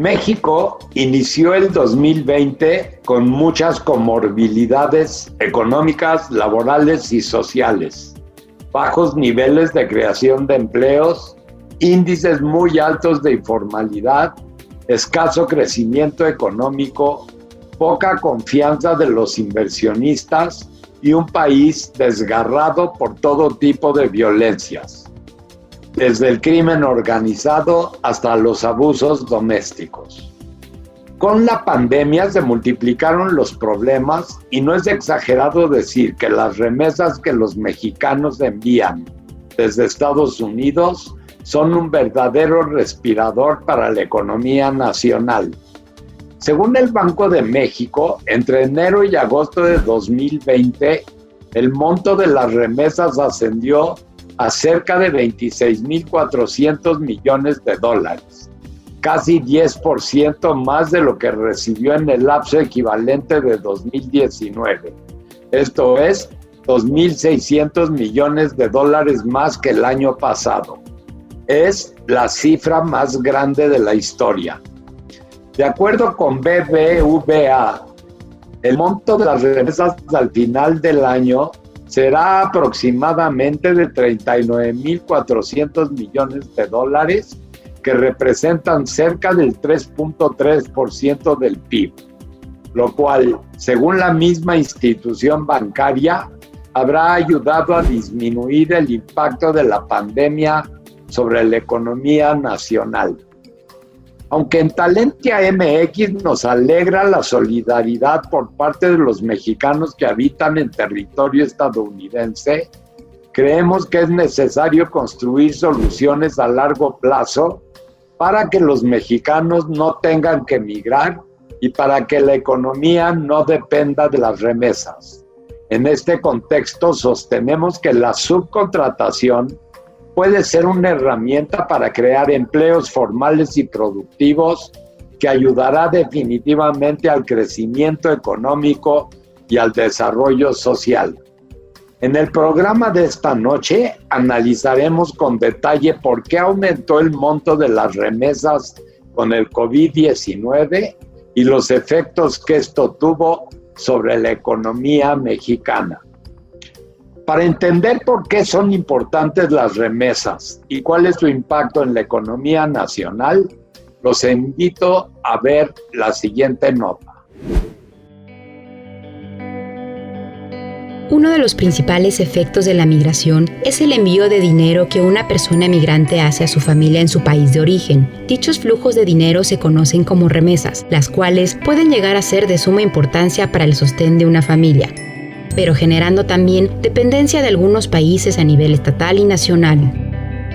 México inició el 2020 con muchas comorbilidades económicas, laborales y sociales, bajos niveles de creación de empleos, índices muy altos de informalidad, escaso crecimiento económico, poca confianza de los inversionistas y un país desgarrado por todo tipo de violencias, desde el crimen organizado hasta los abusos domésticos. Con la pandemia se multiplicaron los problemas y no es exagerado decir que las remesas que los mexicanos envían desde Estados Unidos son un verdadero respirador para la economía nacional. Según el Banco de México, entre enero y agosto de 2020, el monto de las remesas ascendió a cerca de 26,400 millones de dólares, casi 10% más de lo que recibió en el lapso equivalente de 2019. Esto es 2,600 millones de dólares más que el año pasado. Es la cifra más grande de la historia. De acuerdo con BBVA, el monto de las remesas al final del año será aproximadamente de 39,400 millones de dólares, que representan cerca del 3.3% del PIB, lo cual, según la misma institución bancaria, habrá ayudado a disminuir el impacto de la pandemia sobre la economía nacional. Aunque en Talentia MX nos alegra la solidaridad por parte de los mexicanos que habitan en territorio estadounidense, creemos que es necesario construir soluciones a largo plazo para que los mexicanos no tengan que emigrar y para que la economía no dependa de las remesas. En este contexto, sostenemos que la subcontratación puede ser una herramienta para crear empleos formales y productivos que ayudará definitivamente al crecimiento económico y al desarrollo social. En el programa de esta noche analizaremos con detalle por qué aumentó el monto de las remesas con el COVID-19 y los efectos que esto tuvo sobre la economía mexicana. Para entender por qué son importantes las remesas y cuál es su impacto en la economía nacional, los invito a ver la siguiente nota. Uno de los principales efectos de la migración es el envío de dinero que una persona migrante hace a su familia en su país de origen. Dichos flujos de dinero se conocen como remesas, las cuales pueden llegar a ser de suma importancia para el sostén de una familia, pero generando también dependencia de algunos países a nivel estatal y nacional.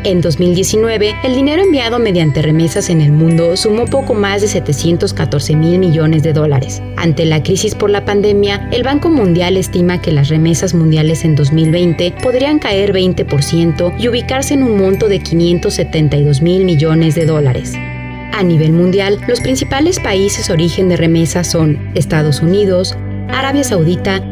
En 2019, el dinero enviado mediante remesas en el mundo sumó poco más de 714,000 millones de dólares. Ante la crisis por la pandemia, el Banco Mundial estima que las remesas mundiales en 2020 podrían caer 20% y ubicarse en un monto de 572,000 millones de dólares. A nivel mundial, los principales países origen de remesas son Estados Unidos, Arabia Saudita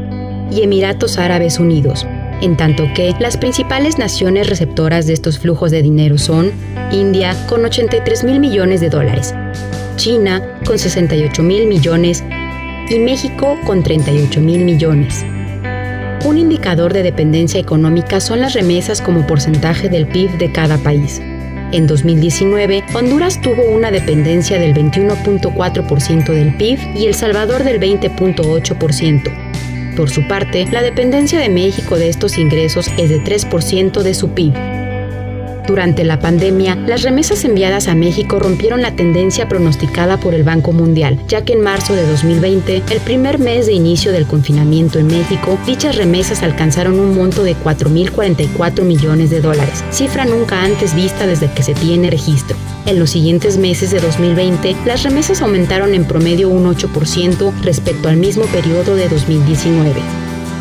y Emiratos Árabes Unidos, en tanto que las principales naciones receptoras de estos flujos de dinero son India con 83,000 millones de dólares, China con 68,000 millones y México con 38,000 millones. Un indicador de dependencia económica son las remesas como porcentaje del PIB de cada país. En 2019, Honduras tuvo una dependencia del 21.4% del PIB y El Salvador del 20.8%. Por su parte, la dependencia de México de estos ingresos es de 3% de su PIB. Durante la pandemia, las remesas enviadas a México rompieron la tendencia pronosticada por el Banco Mundial, ya que en marzo de 2020, el primer mes de inicio del confinamiento en México, dichas remesas alcanzaron un monto de 4,044 millones de dólares, cifra nunca antes vista desde que se tiene registro. En los siguientes meses de 2020, las remesas aumentaron en promedio un 8% respecto al mismo periodo de 2019.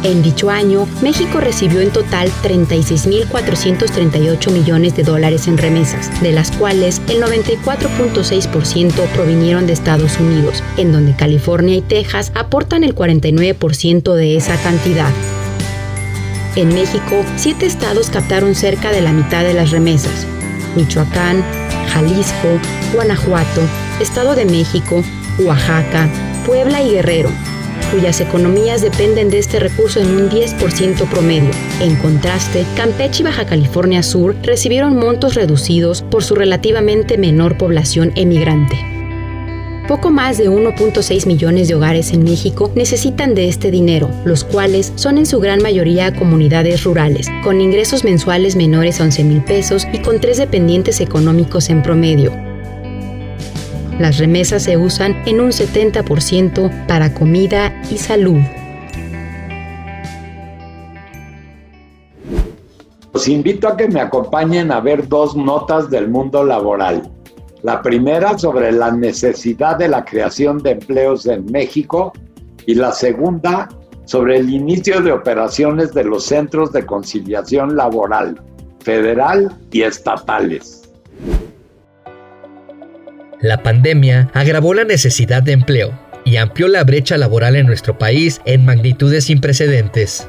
En dicho año, México recibió en total 36,438 millones de dólares en remesas, de las cuales el 94.6% provinieron de Estados Unidos, en donde California y Texas aportan el 49% de esa cantidad. En México, 7 estados captaron cerca de la mitad de las remesas: Michoacán, Jalisco, Guanajuato, Estado de México, Oaxaca, Puebla y Guerrero, cuyas economías dependen de este recurso en un 10% promedio. En contraste, Campeche y Baja California Sur recibieron montos reducidos por su relativamente menor población emigrante. Poco más de 1.6 millones de hogares en México necesitan de este dinero, los cuales son en su gran mayoría comunidades rurales, con ingresos mensuales menores a 11,000 pesos y con 3 dependientes económicos en promedio. Las remesas se usan en un 70% para comida y salud. Los invito a que me acompañen a ver 2 notas del mundo laboral. La primera sobre la necesidad de la creación de empleos en México y la segunda sobre el inicio de operaciones de los centros de conciliación laboral, federal y estatales. La pandemia agravó la necesidad de empleo y amplió la brecha laboral en nuestro país en magnitudes sin precedentes.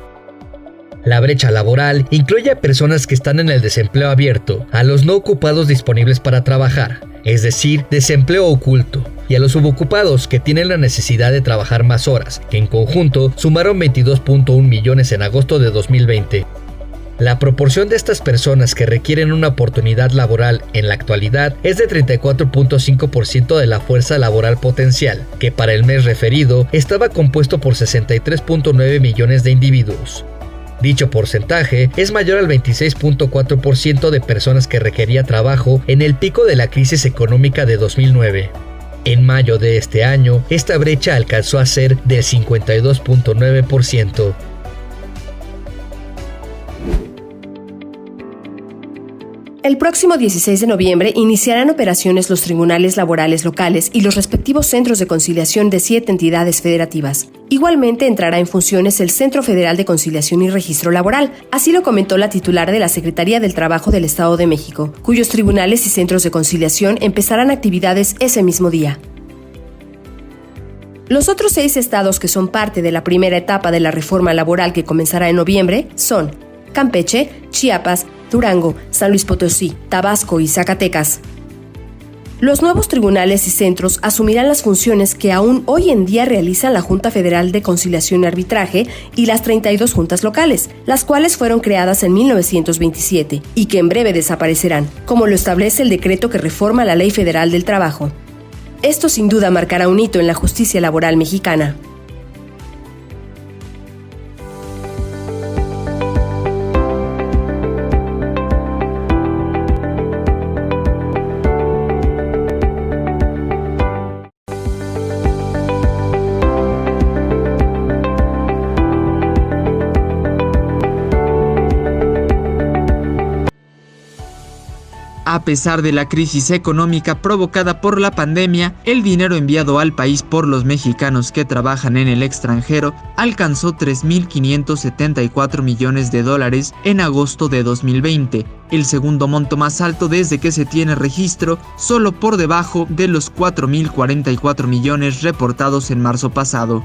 La brecha laboral incluye a personas que están en el desempleo abierto, a los no ocupados disponibles para trabajar, es decir, desempleo oculto, y a los subocupados que tienen la necesidad de trabajar más horas, que en conjunto sumaron 22.1 millones en agosto de 2020. La proporción de estas personas que requieren una oportunidad laboral en la actualidad es de 34.5% de la fuerza laboral potencial, que para el mes referido estaba compuesto por 63.9 millones de individuos. Dicho porcentaje es mayor al 26.4% de personas que requería trabajo en el pico de la crisis económica de 2009. En mayo de este año, esta brecha alcanzó a ser del 52.9%. El próximo 16 de noviembre iniciarán operaciones los tribunales laborales locales y los respectivos centros de conciliación de 7 entidades federativas. Igualmente entrará en funciones el Centro Federal de Conciliación y Registro Laboral, así lo comentó la titular de la Secretaría del Trabajo del Estado de México, cuyos tribunales y centros de conciliación empezarán actividades ese mismo día. Los otros 6 estados que son parte de la primera etapa de la reforma laboral que comenzará en noviembre son Campeche, Chiapas, Durango, San Luis Potosí, Tabasco y Zacatecas. Los nuevos tribunales y centros asumirán las funciones que aún hoy en día realizan la Junta Federal de Conciliación y Arbitraje y las 32 juntas locales, las cuales fueron creadas en 1927 y que en breve desaparecerán, como lo establece el decreto que reforma la Ley Federal del Trabajo. Esto sin duda marcará un hito en la justicia laboral mexicana. A pesar de la crisis económica provocada por la pandemia, el dinero enviado al país por los mexicanos que trabajan en el extranjero alcanzó 3.574 millones de dólares en agosto de 2020, el segundo monto más alto desde que se tiene registro, solo por debajo de los 4.044 millones reportados en marzo pasado.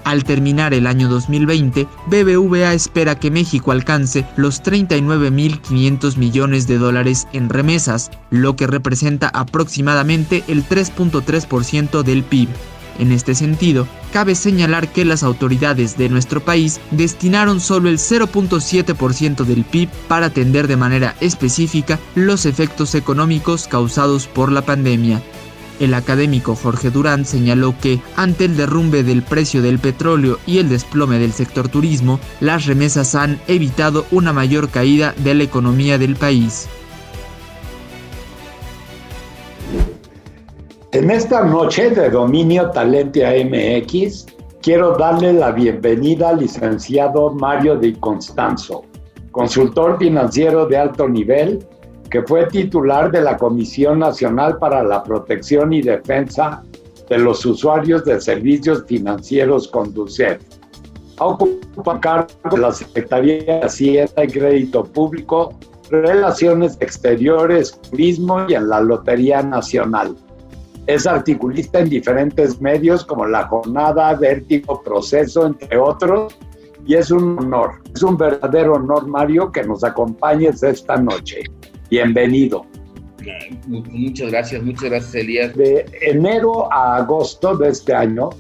Al terminar el año 2020, BBVA espera que México alcance los 39.500 millones de dólares en remesas, lo que representa aproximadamente el 3.3% del PIB. En este sentido, cabe señalar que las autoridades de nuestro país destinaron solo el 0.7% del PIB para atender de manera específica los efectos económicos causados por la pandemia. El académico Jorge Durán señaló que, ante el derrumbe del precio del petróleo y el desplome del sector turismo, las remesas han evitado una mayor caída de la economía del país. En esta noche de Dominio Talentia MX, quiero darle la bienvenida al licenciado Mario Di Constanzo, consultor financiero de alto nivel, que fue titular de la Comisión Nacional para la Protección y Defensa de los Usuarios de Servicios Financieros Conducef. Ha ocupado cargo de la Secretaría de Hacienda y Crédito Público, Relaciones Exteriores, Turismo y en la Lotería Nacional. Es articulista en diferentes medios como La Jornada, Vértigo, Proceso, entre otros, y es un honor, es un verdadero honor, Mario, que nos acompañes esta noche. Bienvenido. Muchas gracias, Elías. De enero a agosto de este año,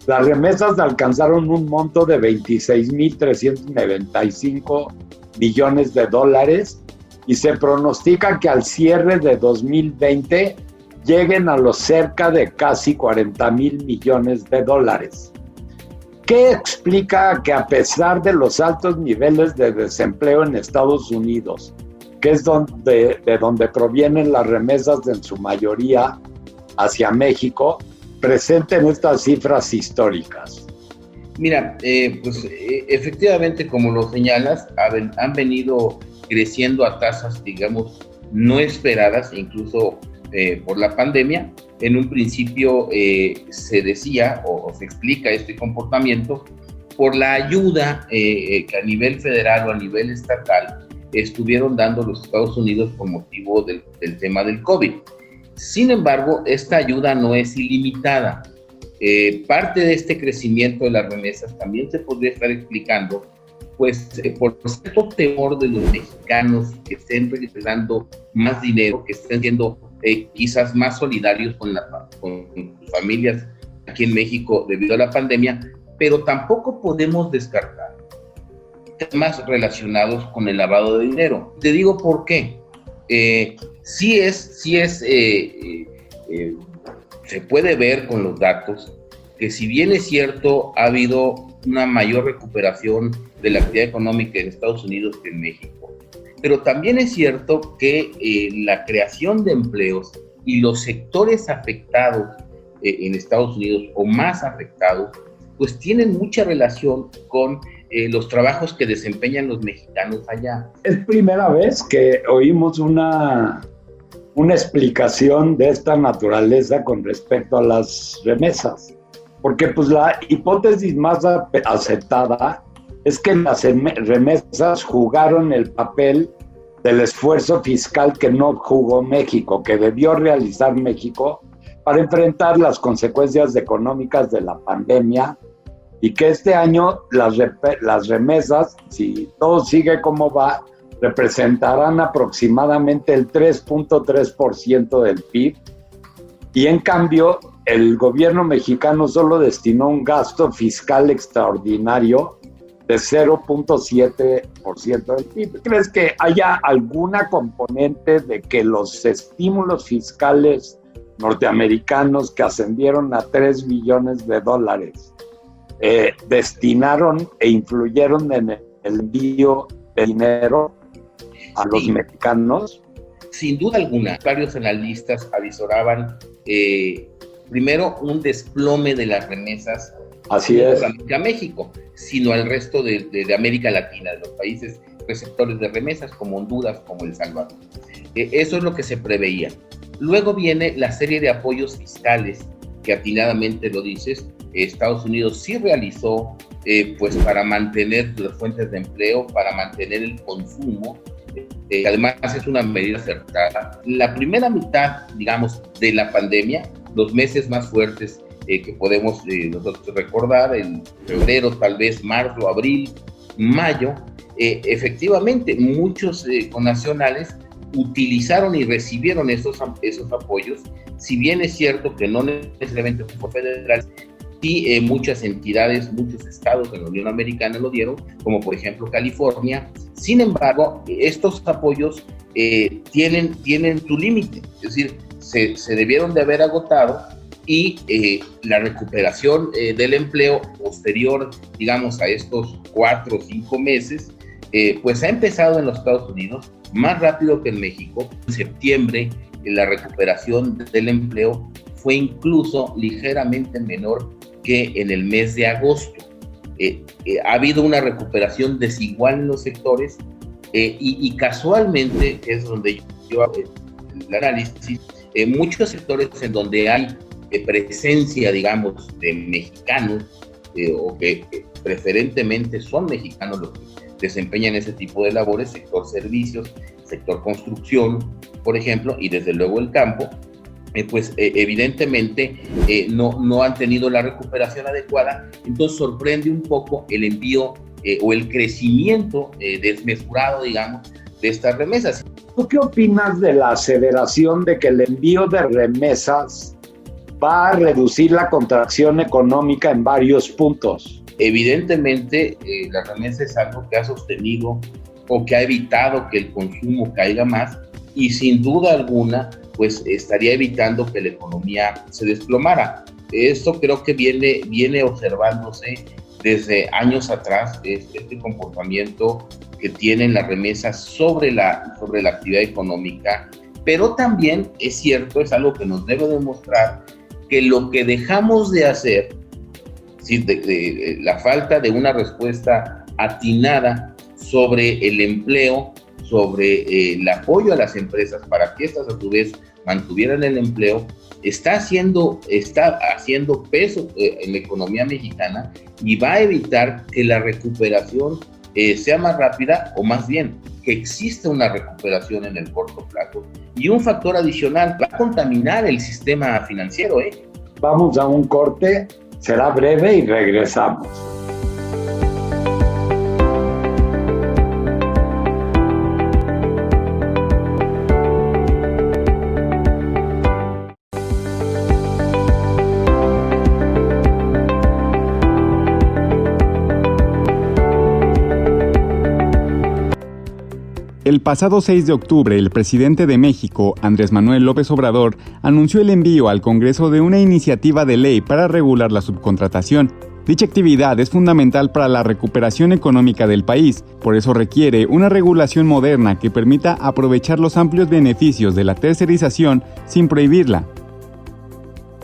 las remesas alcanzaron un monto de 26.395 millones de dólares y se pronostica que al cierre de 2020 lleguen a los cerca de casi 40.000 millones de dólares. ¿Qué explica que a pesar de los altos niveles de desempleo en Estados Unidos, que es de donde provienen las remesas en su mayoría hacia México, presenten estas cifras históricas? Mira, efectivamente, como lo señalas, han venido creciendo a tasas, digamos, no esperadas, incluso por la pandemia. En un principio se decía o se explica este comportamiento por la ayuda que a nivel federal o a nivel estatal estuvieron dando los Estados Unidos con motivo del tema del COVID. Sin embargo, esta ayuda no es ilimitada. Parte de este crecimiento de las remesas también se podría estar explicando pues por cierto temor de los mexicanos que estén regresando más dinero, que estén siendo quizás más solidarios con sus familias aquí en México debido a la pandemia, pero tampoco podemos descartar temas relacionados con el lavado de dinero. Te digo por qué. Se puede ver con los datos que, si bien es cierto, ha habido una mayor recuperación de la actividad económica en Estados Unidos que en México, pero también es cierto que la creación de empleos y los sectores afectados en Estados Unidos o más afectados, pues tienen mucha relación con los trabajos que desempeñan los mexicanos allá. Es primera vez que oímos una explicación de esta naturaleza con respecto a las remesas, porque pues la hipótesis más aceptada es que las remesas jugaron el papel del esfuerzo fiscal que no jugó México, que debió realizar México para enfrentar las consecuencias económicas de la pandemia, y que este año las remesas, si todo sigue como va, representarán aproximadamente el 3.3% del PIB, y en cambio el gobierno mexicano solo destinó un gasto fiscal extraordinario de 0.7% del PIB. ¿Crees que haya alguna componente de que los estímulos fiscales norteamericanos, que ascendieron a 3 billones de dólares, destinaron e influyeron en el envío de dinero a los mexicanos? Sin duda alguna, varios analistas avisoraban primero un desplome de las remesas, así es, a México, sino al resto de América Latina, de los países receptores de remesas como Honduras, como El Salvador. Eso es lo que se preveía. Luego viene la serie de apoyos fiscales que, atinadamente lo dices, Estados Unidos sí realizó pues para mantener las fuentes de empleo, para mantener el consumo. Además es una medida acertada. La primera mitad, digamos, de la pandemia, los meses más fuertes que podemos nosotros recordar, en febrero, tal vez marzo, abril, mayo, efectivamente muchos connacionales utilizaron y recibieron esos apoyos. Si bien es cierto que no necesariamente fue federal, sí muchas entidades, muchos estados de la Unión Americana lo dieron, como por ejemplo California. Sin embargo, estos apoyos tienen su límite, es decir, se debieron de haber agotado, y la recuperación del empleo posterior, digamos, a estos 4 o 5 meses, pues ha empezado en los Estados Unidos más rápido que en México. En septiembre, la recuperación del empleo fue incluso ligeramente menor que en el mes de agosto. Ha habido una recuperación desigual en los sectores, y casualmente es donde yo hago el análisis. Muchos sectores en donde hay presencia, digamos, de mexicanos, o que preferentemente son mexicanos los que desempeñan ese tipo de labores, sector servicios, sector construcción, por ejemplo, y desde luego el campo, pues evidentemente no han tenido la recuperación adecuada. Entonces sorprende un poco el envío o el crecimiento desmesurado, digamos, de estas remesas. ¿Tú qué opinas de la aseveración de que el envío de remesas va a reducir la contracción económica en varios puntos? Evidentemente, la remesa es algo que ha sostenido o que ha evitado que el consumo caiga más y sin duda alguna, pues estaría evitando que la economía se desplomara. Esto creo que viene observándose desde años atrás, este comportamiento que tienen las remesas sobre la actividad económica, pero también es cierto, es algo que nos debe demostrar que lo que dejamos de hacer, ¿sí? de la falta de una respuesta atinada sobre el empleo, sobre el apoyo a las empresas para que éstas a su vez mantuvieran el empleo, está haciendo peso en la economía mexicana y va a evitar que la recuperación sea más rápida, o más bien que exista una recuperación en el corto plazo. Y un factor adicional, va a contaminar el sistema financiero. Vamos a un corte, será breve y regresamos. El pasado 6 de octubre, el presidente de México, Andrés Manuel López Obrador, anunció el envío al Congreso de una iniciativa de ley para regular la subcontratación. Dicha actividad es fundamental para la recuperación económica del país, por eso requiere una regulación moderna que permita aprovechar los amplios beneficios de la tercerización sin prohibirla.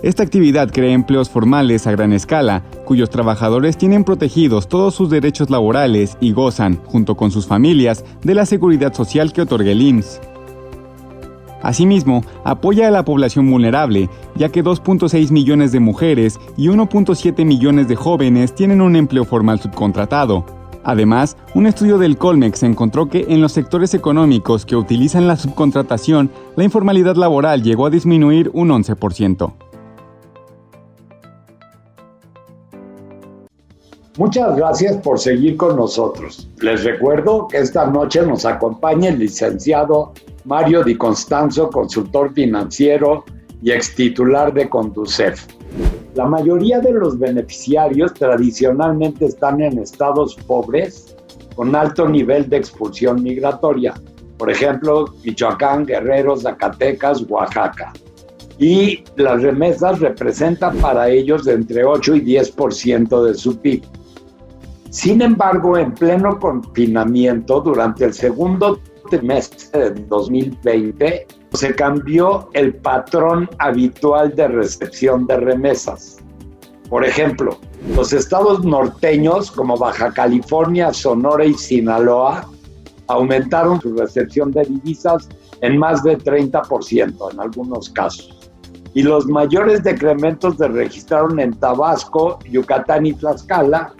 Esta actividad crea empleos formales a gran escala, cuyos trabajadores tienen protegidos todos sus derechos laborales y gozan, junto con sus familias, de la seguridad social que otorga el IMSS. Asimismo, apoya a la población vulnerable, ya que 2.6 millones de mujeres y 1.7 millones de jóvenes tienen un empleo formal subcontratado. Además, un estudio del Colmex encontró que en los sectores económicos que utilizan la subcontratación, la informalidad laboral llegó a disminuir un 11%. Muchas gracias por seguir con nosotros. Les recuerdo que esta noche nos acompaña el licenciado Mario Di Constanzo, consultor financiero y extitular de Conducef. La mayoría de los beneficiarios tradicionalmente están en estados pobres con alto nivel de expulsión migratoria. Por ejemplo, Michoacán, Guerrero, Zacatecas, Oaxaca. Y las remesas representan para ellos de entre 8 y 10% de su PIB. Sin embargo, en pleno confinamiento, durante el segundo trimestre de 2020, se cambió el patrón habitual de recepción de remesas. Por ejemplo, los estados norteños como Baja California, Sonora y Sinaloa aumentaron su recepción de divisas en más de 30% en algunos casos. Y los mayores decrementos se registraron en Tabasco, Yucatán y Tlaxcala,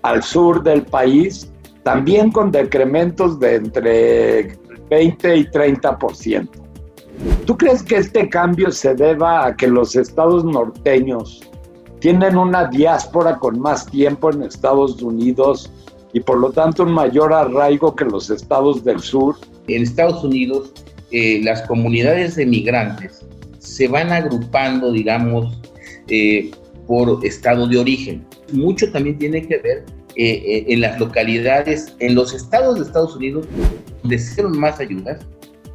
al sur del país, también con decrementos de entre 20 y 30%. ¿Tú crees que este cambio se deba a que los estados norteños tienen una diáspora con más tiempo en Estados Unidos y por lo tanto un mayor arraigo que los estados del sur? En Estados Unidos, las comunidades de migrantes se van agrupando, digamos, por estado de origen. Mucho también tiene que ver en las localidades, en los estados de Estados Unidos, donde se dieron más ayudas.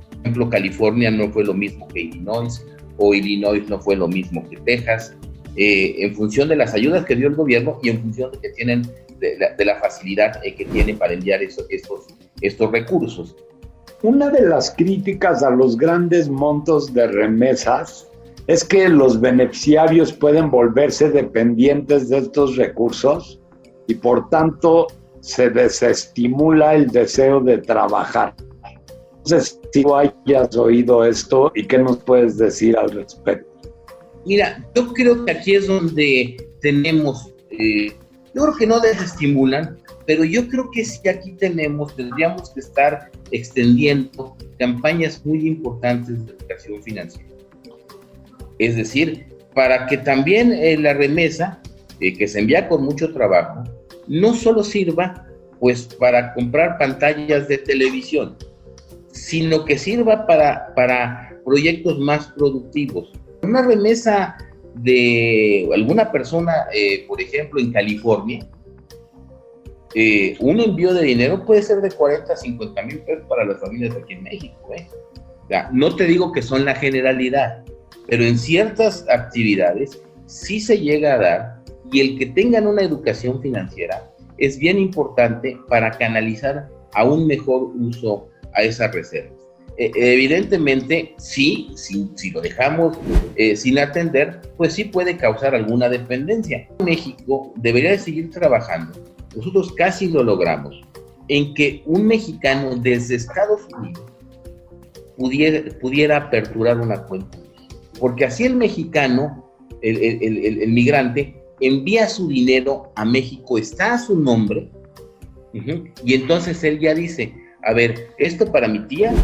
Por ejemplo, California no fue lo mismo que Illinois, o Illinois no fue lo mismo que Texas, en función de las ayudas que dio el gobierno y en función de que tienen de la facilidad que tiene para enviar estos recursos. Una de las críticas a los grandes montos de remesas es que los beneficiarios pueden volverse dependientes de estos recursos y por tanto se desestimula el deseo de trabajar. No sé si tú hayas oído esto y qué nos puedes decir al respecto. Mira, yo creo que aquí es donde tenemos, yo creo que no desestimulan, pero yo creo que sí aquí tendríamos que estar extendiendo campañas muy importantes de educación financiera. Es decir, para que también la remesa, que se envía con mucho trabajo, no solo sirva pues para comprar pantallas de televisión, sino que sirva para proyectos más productivos. Una remesa de alguna persona, por ejemplo, en California, un envío de dinero puede ser de 40 a 50 mil pesos para las familias aquí en México. O sea, no te digo que son la generalidad, pero en ciertas actividades sí se llega a dar, y el que tengan una educación financiera es bien importante para canalizar a un mejor uso a esas reservas. Evidentemente, sí, si lo dejamos sin atender, pues sí puede causar alguna dependencia. México debería de seguir trabajando. Nosotros casi lo logramos, en que un mexicano desde Estados Unidos pudiera aperturar una cuenta. Porque así el mexicano, el migrante, envía su dinero a México, está a su nombre, y entonces él ya dice, a ver, esto para mi tía,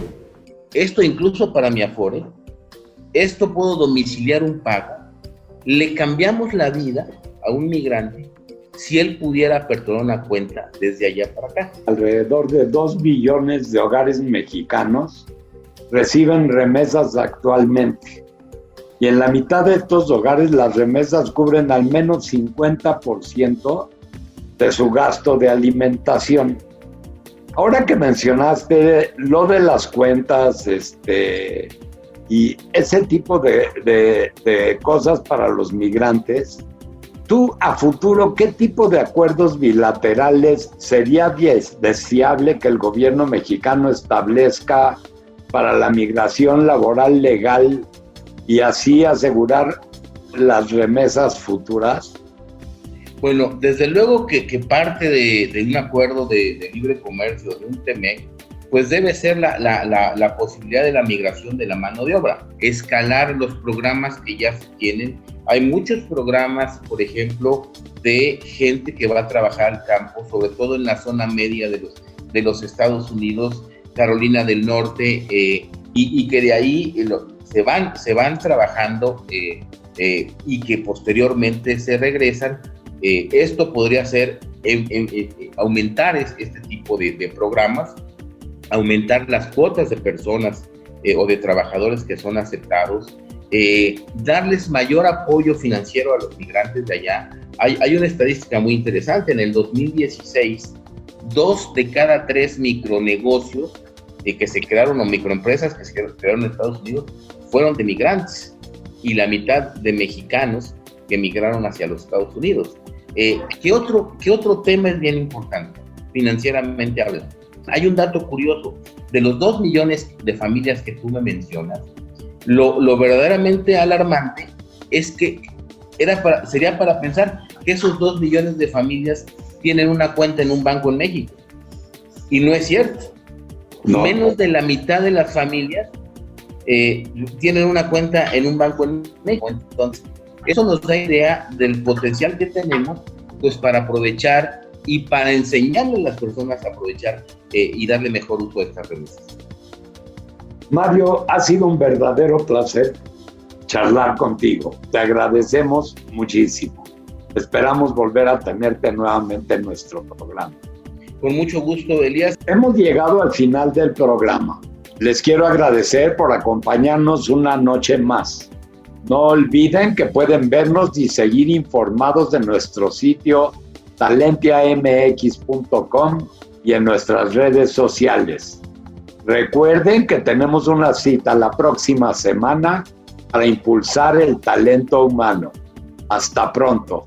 esto incluso para mi Afore, esto puedo domiciliar un pago. Le cambiamos la vida a un migrante si él pudiera aperturar una cuenta desde allá para acá. Alrededor de 2 billones de hogares mexicanos reciben remesas actualmente. Y en la mitad de estos hogares las remesas cubren al menos 50% de su gasto de alimentación. Ahora que mencionaste lo de las cuentas y ese tipo de cosas para los migrantes, tú a futuro, ¿qué tipo de acuerdos bilaterales sería deseable que el gobierno mexicano establezca para la migración laboral legal y así asegurar las remesas futuras? Bueno, desde luego que parte de un acuerdo de libre comercio, de un TEMEC, pues debe ser la posibilidad de la migración de la mano de obra, escalar los programas que ya se tienen. Hay muchos programas, por ejemplo, de gente que va a trabajar al campo, sobre todo en la zona media de los Estados Unidos, Carolina del Norte, y que de ahí se van trabajando y que posteriormente se regresan. Esto podría ser aumentar este tipo de programas, aumentar las cuotas de personas o de trabajadores que son aceptados, darles mayor apoyo financiero a los migrantes de allá. Hay una estadística muy interesante. En el 2016, 2 de cada 3 micronegocios que se crearon, o microempresas que se crearon en Estados Unidos, fueron de migrantes, y la mitad de mexicanos que emigraron hacia los Estados Unidos. ¿Qué otro tema es bien importante, financieramente hablando? Hay un dato curioso. De los 2 millones de familias que tú me mencionas, lo verdaderamente alarmante es que sería para pensar que esos 2 millones de familias tienen una cuenta en un banco en México. Y no es cierto. No. Menos de la mitad de las familias tienen una cuenta en un banco en México. Entonces, eso nos da idea del potencial que tenemos, pues, para aprovechar y para enseñarle a las personas a aprovechar y darle mejor uso a estas remesas. Mario, ha sido un verdadero placer charlar contigo. Te agradecemos muchísimo. Esperamos volver a tenerte nuevamente en nuestro programa. Con mucho gusto, Elías. Hemos llegado al final del programa. Les quiero agradecer por acompañarnos una noche más. No olviden que pueden vernos y seguir informados de nuestro sitio talentiamx.com y en nuestras redes sociales. Recuerden que tenemos una cita la próxima semana para impulsar el talento humano. Hasta pronto.